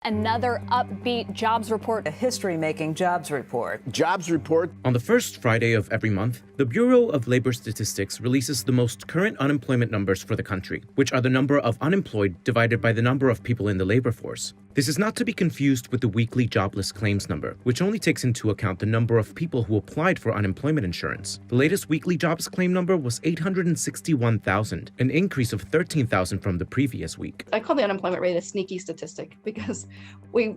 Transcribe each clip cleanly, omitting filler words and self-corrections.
Another upbeat jobs report. A history-making jobs report. Jobs report. On the first Friday of every month, the Bureau of Labor Statistics releases the most current unemployment numbers for the country, which are the number of unemployed divided by the number of people in the labor force. This is not to be confused with the weekly jobless claims number, which only takes into account the number of people who applied for unemployment insurance. The latest weekly jobs claim number was 861,000, an increase of 13,000 from the previous week. I call the unemployment rate a sneaky statistic because we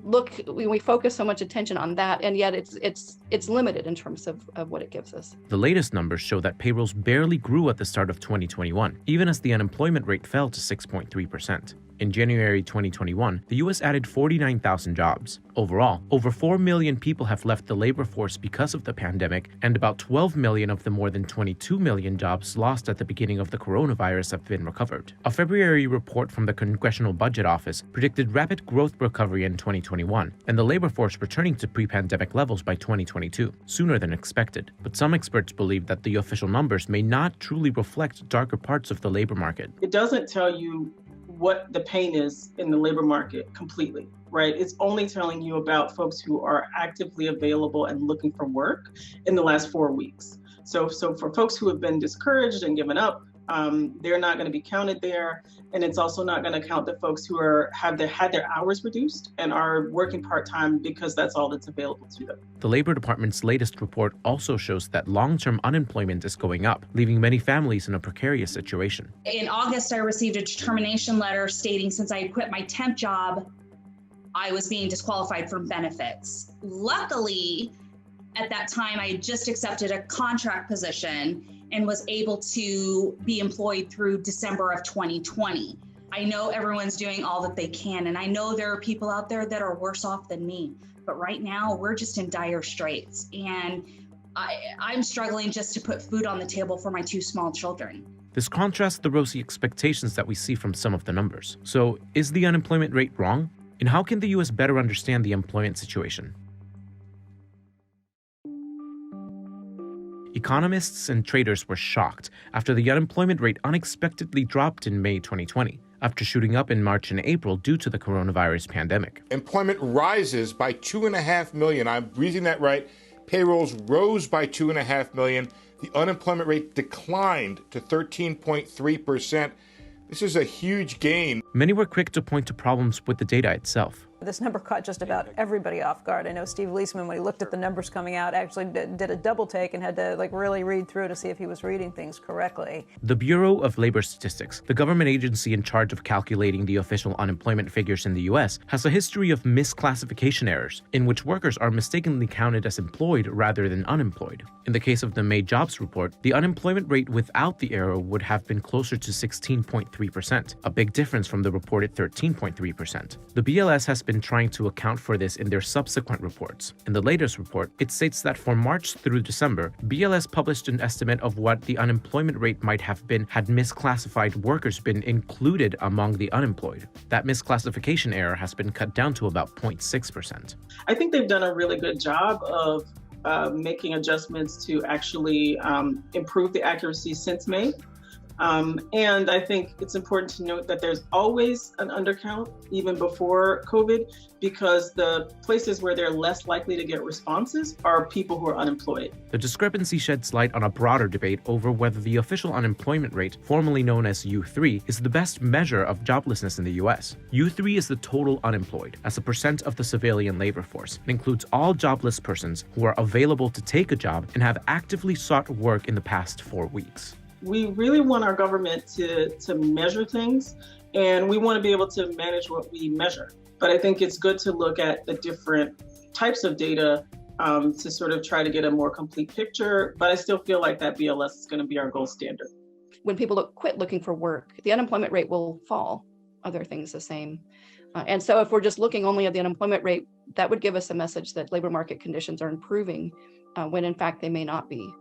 focus so much attention on that, and yet it's limited in terms of what it gives us. The latest numbers show that payrolls barely grew at the start of 2021, even as the unemployment rate fell to 6.3%. In January 2021, the U.S. added 49,000 jobs. Overall, over 4 million people have left the labor force because of the pandemic, and about 12 million of the more than 22 million jobs lost at the beginning of the coronavirus have been recovered. A February report from the Congressional Budget Office predicted rapid growth recovery in 2021, and the labor force returning to pre-pandemic levels by 2022, sooner than expected. But some experts believe that the official numbers may not truly reflect darker parts of the labor market. It doesn't tell you what the pain is in the labor market completely, right? It's only telling you about folks who are actively available and looking for work in the last 4 weeks. So for folks who have been discouraged and given up, they're not going to be counted there. And it's also not going to count the folks who had their hours reduced and are working part-time because that's all that's available to them. The Labor Department's latest report also shows that long-term unemployment is going up, leaving many families in a precarious situation. In August, I received a termination letter stating since I had quit my temp job, I was being disqualified from benefits. Luckily, at that time, I had just accepted a contract position and was able to be employed through December of 2020. I know everyone's doing all that they can, and I know there are people out there that are worse off than me, but right now we're just in dire straits, and I'm struggling just to put food on the table for my 2 small children. This contrasts the rosy expectations that we see from some of the numbers. So, is the unemployment rate wrong? And how can the U.S. better understand the employment situation? Economists and traders were shocked after the unemployment rate unexpectedly dropped in May 2020, after shooting up in March and April due to the coronavirus pandemic. Employment rises by 2.5 million. I'm reading that right. Payrolls rose by 2.5 million. The unemployment rate declined to 13.3%. This is a huge gain. Many were quick to point to problems with the data itself. This number caught just about everybody off guard. I know Steve Leisman, when he looked at the numbers coming out, actually did a double take and had to really read through to see if he was reading things correctly. The Bureau of Labor Statistics, the government agency in charge of calculating the official unemployment figures in the U.S., has a history of misclassification errors, in which workers are mistakenly counted as employed rather than unemployed. In the case of the May jobs report, the unemployment rate without the error would have been closer to 16.3%, a big difference from the reported 13.3%. The BLS has been trying to account for this in their subsequent reports. In the latest report, it states that for March through December, BLS published an estimate of what the unemployment rate might have been had misclassified workers been included among the unemployed. That misclassification error has been cut down to about 0.6%. I think they've done a really good job of making adjustments to actually improve the accuracy since May. And I think it's important to note that there's always an undercount, even before COVID, because the places where they're less likely to get responses are people who are unemployed. The discrepancy sheds light on a broader debate over whether the official unemployment rate, formerly known as U3, is the best measure of joblessness in the U.S. U3 is the total unemployed, as a percent of the civilian labor force. It includes all jobless persons who are available to take a job and have actively sought work in the past 4 weeks. We really want our government to measure things, and we want to be able to manage what we measure. But I think it's good to look at the different types of data to sort of try to get a more complete picture. But I still feel like that BLS is going to be our gold standard. When people quit looking for work, the unemployment rate will fall, other things the same. And so if we're just looking only at the unemployment rate, that would give us a message that labor market conditions are improving when in fact they may not be.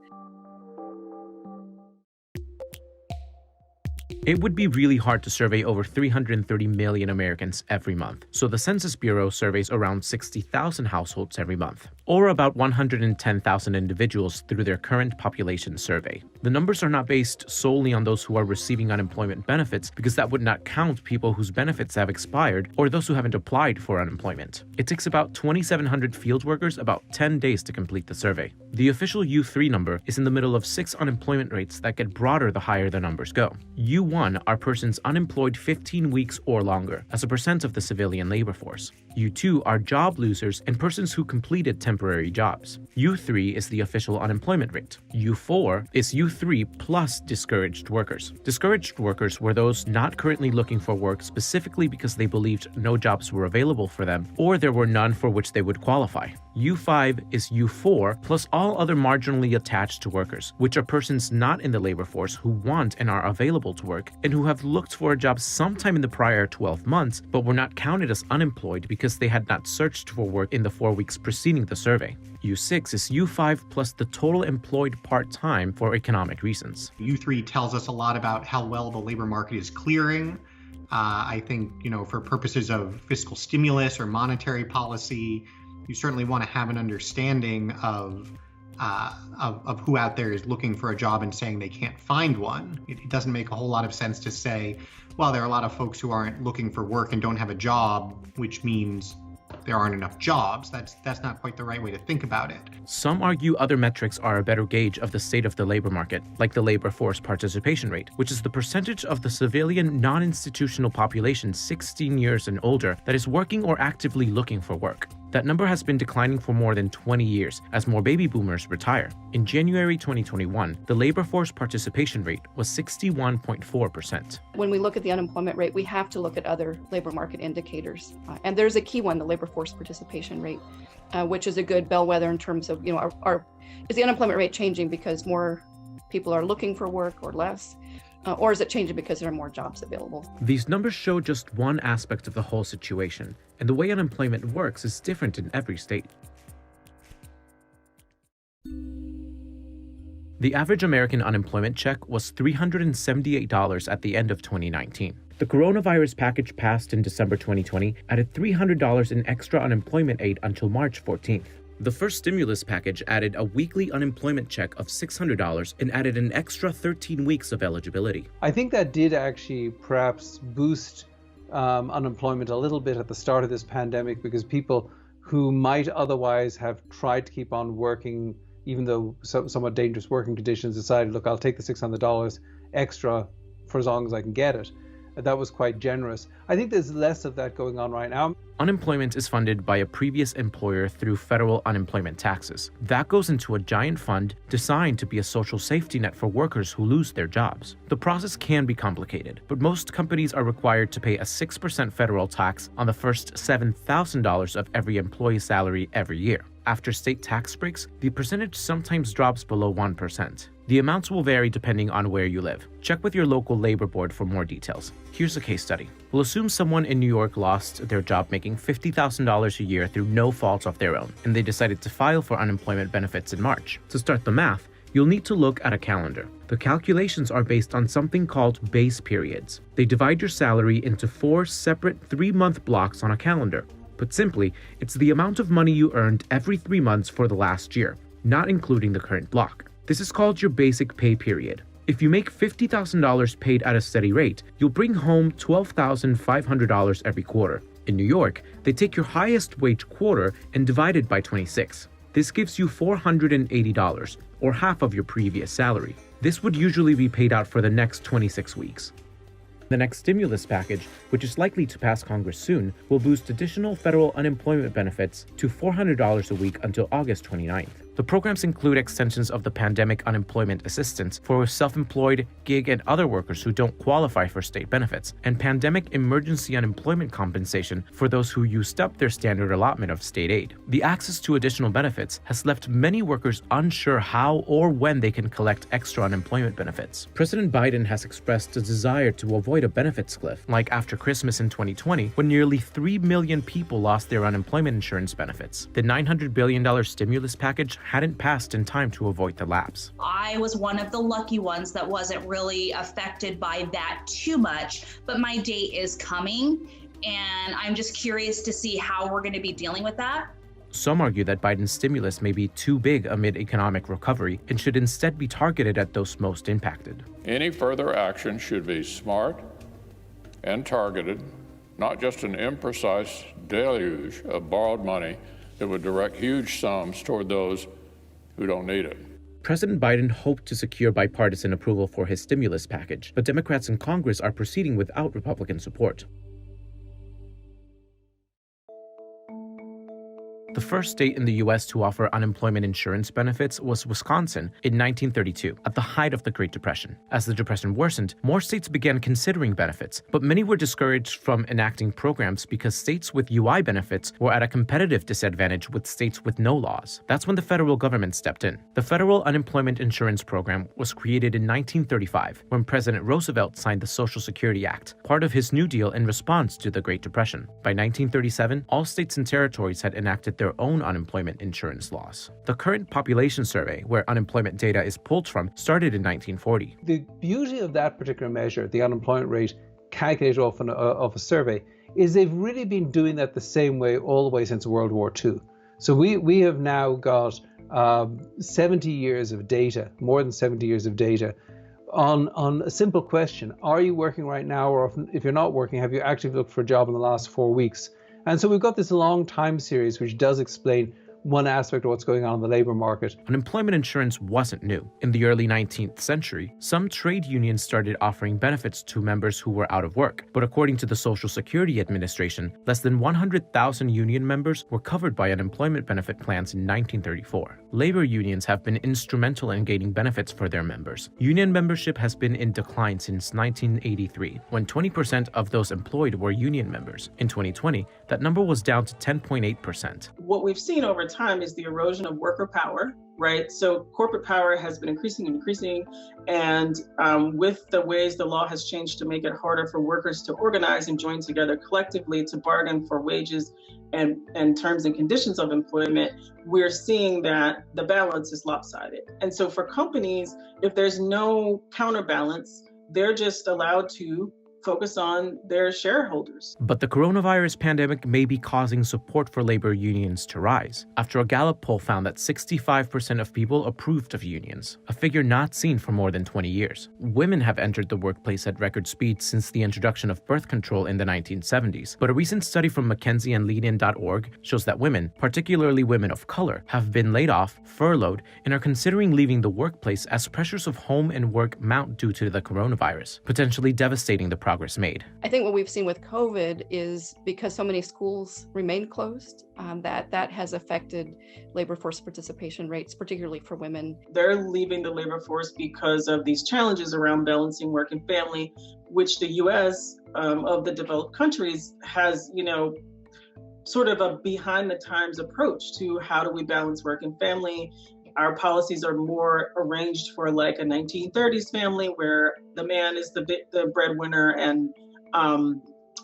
It would be really hard to survey over 330 million Americans every month, so the Census Bureau surveys around 60,000 households every month, or about 110,000 individuals through their current population survey. The numbers are not based solely on those who are receiving unemployment benefits, because that would not count people whose benefits have expired or those who haven't applied for unemployment. It takes about 2,700 field workers about 10 days to complete the survey. The official U3 number is in the middle of 6 unemployment rates that get broader the higher the numbers go. U1 are persons unemployed 15 weeks or longer, as a percent of the civilian labor force. U2 are job losers and persons who completed temporary jobs. U3 is the official unemployment rate. U4 is U3 plus discouraged workers. Discouraged workers were those not currently looking for work specifically because they believed no jobs were available for them, or there were none for which they would qualify. U5 is U4 plus all other marginally attached to workers, which are persons not in the labor force who want and are available to work, and who have looked for a job sometime in the prior 12 months, but were not counted as unemployed because they had not searched for work in the 4 weeks preceding the survey. U6 is U5 plus the total employed part-time for economic reasons. U3 tells us a lot about how well the labor market is clearing. I think, for purposes of fiscal stimulus or monetary policy, you certainly want to have an understanding of who out there is looking for a job and saying they can't find one. It doesn't make a whole lot of sense to say, well, there are a lot of folks who aren't looking for work and don't have a job, which means there aren't enough jobs. That's not quite the right way to think about it. Some argue other metrics are a better gauge of the state of the labor market, like the labor force participation rate, which is the percentage of the civilian non-institutional population 16 years and older that is working or actively looking for work. That number has been declining for more than 20 years as more baby boomers retire. In January 2021, the labor force participation rate was 61.4%. When we look at the unemployment rate, we have to look at other labor market indicators. And there's a key one, the labor force participation rate, which is a good bellwether in terms of, is the unemployment rate changing because more people are looking for work or less? Or is it changing because there are more jobs available? These numbers show just one aspect of the whole situation, and the way unemployment works is different in every state. The average American unemployment check was $378 at the end of 2019. The coronavirus package passed in December 2020 added $300 in extra unemployment aid until March 14th. The first stimulus package added a weekly unemployment check of $600 and added an extra 13 weeks of eligibility. I think that did actually perhaps boost unemployment a little bit at the start of this pandemic, because people who might otherwise have tried to keep on working, even though somewhat dangerous working conditions, decided, look, I'll take the $600 extra for as long as I can get it. That was quite generous. I think there's less of that going on right now. Unemployment is funded by a previous employer through federal unemployment taxes. That goes into a giant fund designed to be a social safety net for workers who lose their jobs. The process can be complicated, but most companies are required to pay a 6% federal tax on the first $7,000 of every employee's salary every year. After state tax breaks, the percentage sometimes drops below 1%. The amounts will vary depending on where you live. Check with your local labor board for more details. Here's a case study. We'll assume someone in New York lost their job making $50,000 a year through no fault of their own, and they decided to file for unemployment benefits in March. To start the math, you'll need to look at a calendar. The calculations are based on something called base periods. They divide your salary into 4 separate 3-month blocks on a calendar. Put simply, it's the amount of money you earned every 3 months for the last year, not including the current block. This is called your basic pay period. If you make $50,000 paid at a steady rate, you'll bring home $12,500 every quarter. In New York, they take your highest wage quarter and divide it by 26. This gives you $480, or half of your previous salary. This would usually be paid out for the next 26 weeks. The next stimulus package, which is likely to pass Congress soon, will boost additional federal unemployment benefits to $400 a week until August 29th. The programs include extensions of the pandemic unemployment assistance for self-employed, gig, and other workers who don't qualify for state benefits, and pandemic emergency unemployment compensation for those who used up their standard allotment of state aid. The access to additional benefits has left many workers unsure how or when they can collect extra unemployment benefits. President Biden has expressed a desire to avoid a benefits cliff, like after Christmas in 2020, when nearly 3 million people lost their unemployment insurance benefits. The $900 billion stimulus package hadn't passed in time to avoid the lapse. I was one of the lucky ones that wasn't really affected by that too much, but my date is coming, and I'm just curious to see how we're going to be dealing with that. Some argue that Biden's stimulus may be too big amid economic recovery and should instead be targeted at those most impacted. Any further action should be smart and targeted, not just an imprecise deluge of borrowed money that would direct huge sums toward those who don't need it. President Biden hoped to secure bipartisan approval for his stimulus package, but Democrats in Congress are proceeding without Republican support. The first state in the U.S. to offer unemployment insurance benefits was Wisconsin in 1932, at the height of the Great Depression. As the Depression worsened, more states began considering benefits, but many were discouraged from enacting programs because states with UI benefits were at a competitive disadvantage with states with no laws. That's when the federal government stepped in. The Federal Unemployment Insurance Program was created in 1935, when President Roosevelt signed the Social Security Act, part of his New Deal in response to the Great Depression. By 1937, all states and territories had enacted their own unemployment insurance laws. The current population survey, where unemployment data is pulled from, started in 1940. The beauty of that particular measure, the unemployment rate calculated off of a survey, is they've really been doing that the same way all the way since World War II. So we have now got 70 years of data, more than 70 years of data, on a simple question: are you working right now, or if you're not working, have you actually looked for a job in the last 4 weeks? And so we've got this long time series which does explain one aspect of what's going on in the labor market. Unemployment insurance wasn't new. In the early 19th century, some trade unions started offering benefits to members who were out of work. But according to the Social Security Administration, less than 100,000 union members were covered by unemployment benefit plans in 1934. Labor unions have been instrumental in gaining benefits for their members. Union membership has been in decline since 1983, when 20% of those employed were union members. In 2020, that number was down to 10.8%. What we've seen over time is the erosion of worker power, right? So corporate power has been increasing, and with the ways the law has changed to make it harder for workers to organize and join together collectively to bargain for wages and terms and conditions of employment, we're seeing that the balance is lopsided. And so for companies, if there's no counterbalance, they're just allowed to focus on their shareholders. But the coronavirus pandemic may be causing support for labor unions to rise, after a Gallup poll found that 65% of people approved of unions, a figure not seen for more than 20 years. Women have entered the workplace at record speed since the introduction of birth control in the 1970s, but a recent study from McKinsey and LeadIn.org shows that women, particularly women of color, have been laid off, furloughed, and are considering leaving the workplace as pressures of home and work mount due to the coronavirus, potentially devastating the progress made. I think what we've seen with COVID is because so many schools remain closed, that has affected labor force participation rates, particularly for women. They're leaving the labor force because of these challenges around balancing work and family, which the U.S. Of the developed countries has, sort of a behind the times approach to how do we balance work and family. Our policies are more arranged for like a 1930s family where the man is the breadwinner,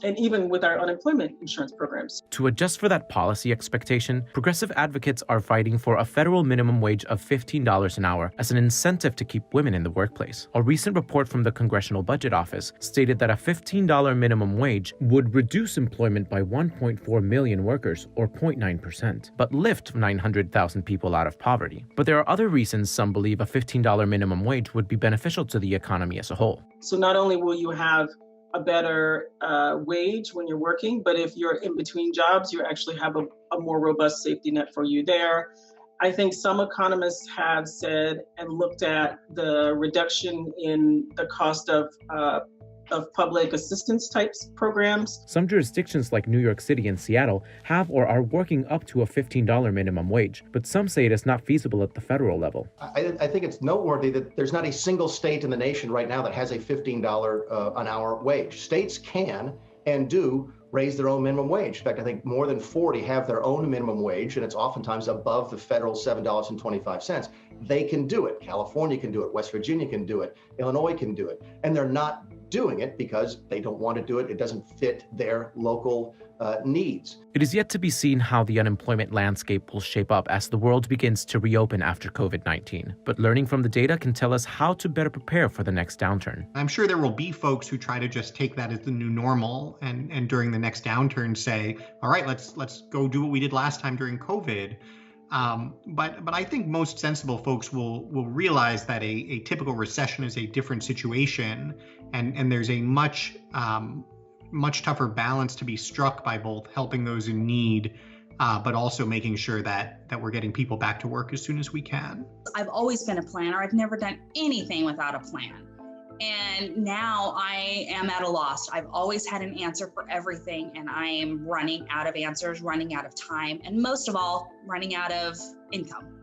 and even with our unemployment insurance programs. To adjust for that policy expectation, progressive advocates are fighting for a federal minimum wage of $15 an hour as an incentive to keep women in the workplace. A recent report from the Congressional Budget Office stated that a $15 minimum wage would reduce employment by 1.4 million workers, or 0.9%, but lift 900,000 people out of poverty. But there are other reasons some believe a $15 minimum wage would be beneficial to the economy as a whole. So not only will you have a better wage when you're working, but if you're in between jobs, you actually have a more robust safety net for you there. I think some economists have said and looked at the reduction in the cost of public assistance types programs. Some jurisdictions like New York City and Seattle have or are working up to a $15 minimum wage, but some say it is not feasible at the federal level. I think it's noteworthy that there's not a single state in the nation right now that has a $15 an hour wage. States can and do raise their own minimum wage. In fact, I think more than 40 have their own minimum wage, and it's oftentimes above the federal $7.25. They can do it. California can do it. West Virginia can do it. Illinois can do it. And they're not doing it because they don't want to do it. It doesn't fit their local needs. It is yet to be seen how the unemployment landscape will shape up as the world begins to reopen after COVID-19. But learning from the data can tell us how to better prepare for the next downturn. I'm sure there will be folks who try to just take that as the new normal and during the next downturn say, all right, let's go do what we did last time during COVID. But I think most sensible folks will realize that a typical recession is a different situation, and there's a much tougher balance to be struck by both helping those in need, but also making sure that we're getting people back to work as soon as we can. I've always been a planner. I've never done anything without a plan. And now I am at a loss. I've always had an answer for everything, and I am running out of answers, running out of time, and most of all, running out of income.